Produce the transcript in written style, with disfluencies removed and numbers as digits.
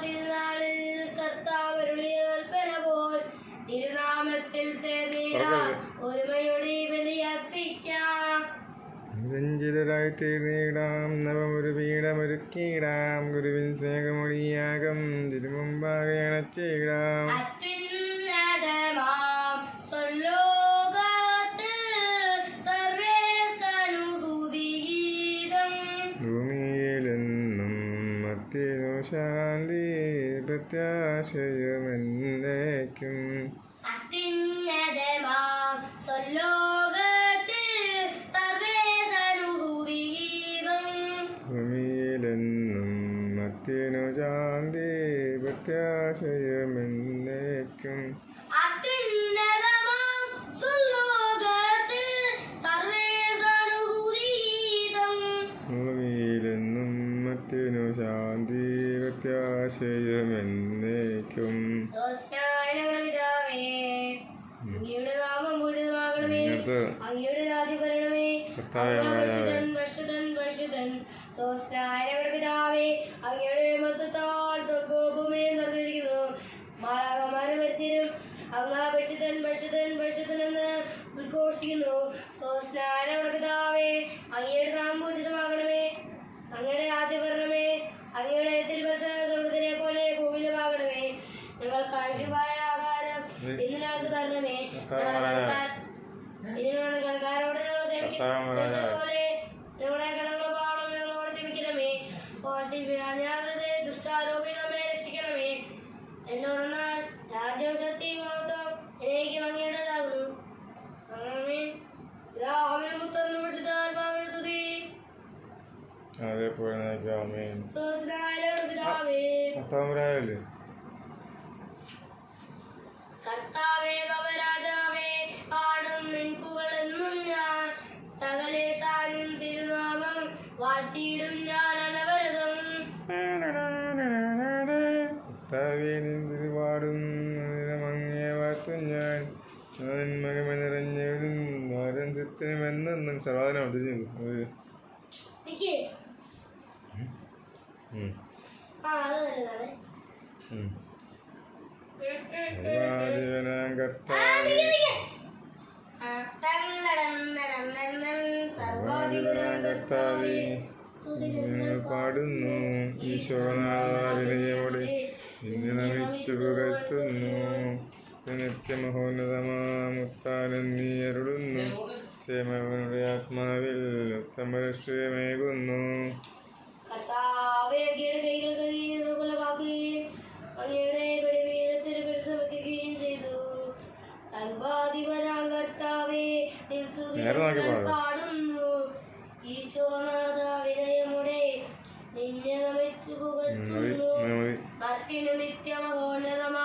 തിരുനാളിൽ കർത്താവരുളിയേൽപ്പന പോൽ തിരുനാമത്തിൽ ചേർന്നിടാം ഒരുമയോടെ ബലിയർപ്പിക്കാം. രഞ്ജിതരായി തീർന്നിടാം നവമൊരു പീഠമൊരുക്കിയിടാം ഗുരുവിൻ സ്നേഹമൊഴിയാകം തിരുമുമ്പാകെ അണച്ചിടാം. ഭൂമിയിലെന്നും മത്തിനു ശാന്തി പ്രത്യാശയുമെന്നേക്കും. ഭൂമിയിലെന്നും മത്തിനു ശാന്തി പ്രത്യാശയുമെന്നേക്കും. ഭൂമിയിലെന്നും മത്തിനു ശാന്തി പ്രത്യാശയുമെന്നേക്കും. അങ്ങയുടെ നാമം പൂജിതമാകണമേ, അങ്ങയുടെ രാജ്യം വരണമേ, പിതാവേ, അങ്ങയുടെ മഹത്വത്താൽ സ്വർഗ്ഗഭൂമിയും നിറഞ്ഞിരിക്കുന്നു. മാലാഖമാരും മനുഷ്യരും അങ്ങ് പരിശുദ്ധൻ പരിശുദ്ധൻ പരിശുദ്ധൻ എന്ന് ഉദ്ഘോഷിക്കുന്നു. സ്വസ്നാനയുടെ പിതാവേ, അങ്ങയുടെ നാമം പൂജിതമാകണമേ, അങ്ങയുടെ രാജ്യം വരണമേ, അങ്ങയുടെ തിരുമനസ്സ് സ്വർഗ്ഗത്തിലെ പോലെ ഭൂമിയിലുമാകണമേ. ഞങ്ങൾക്ക് ആവശ്യമായ ആഹാരം ഇന്ന് ഞങ്ങൾക്ക് തരണമേ. ഞങ്ങളുടെ കടക്കാരോട് ഞങ്ങൾ ക്ഷമിക്കുന്നതുപോലെ ഞങ്ങളുടെ കടങ്ങളും പാവങ്ങളും ഞങ്ങളോട് ക്ഷമിക്കണമേ. ദുഷ്ടാരോപി നമ്മെ രക്ഷിക്കണമേ. എന്നോടെന്നാൽ രാജ്യവും ശക്തിയും മഹത്വവും എന്നേക്കും അങ്ങയുടേതാകുന്നു. പിതാവിനും പുത്രനും പരിശുദ്ധാത്മാവിനും സ്തുതി. കർത്താവേ ഭവരാജാവേ പാടും നിൻപുകളെന്നും ഞാൻ സകലേശാനും തിരുനാമം വാഴ്ത്തിയിടും ഞാൻ അനവരതം. പാടും അങ്ങേ വാഴ്ത്തും ഞാൻ മകമെന്നിറഞ്ഞവരും വാരം ചുത്തിനുമെന്നും സർവാധനം കർത്താവേ ഞങ്ങൾ പാടുന്നു ഈശോനാഥയോടെ ഇന്ന് നമിച്ചു പുകഴ്ത്തുന്നു. നിത്യമഹോന്നതമാമുത്താനം നീ അരുളുന്നു. ക്ഷേമവനുടെ ആത്മാവിൽ ഉത്തമരക്ഷയമേകുന്നു. പാടുന്നു ഈശോനാഥ വിനയമുടെ നിന്നെ നമിച്ചു പുകഴ്ത്തുന്നു. ഭക്തിനു നിത്യമഹോന്നതമാ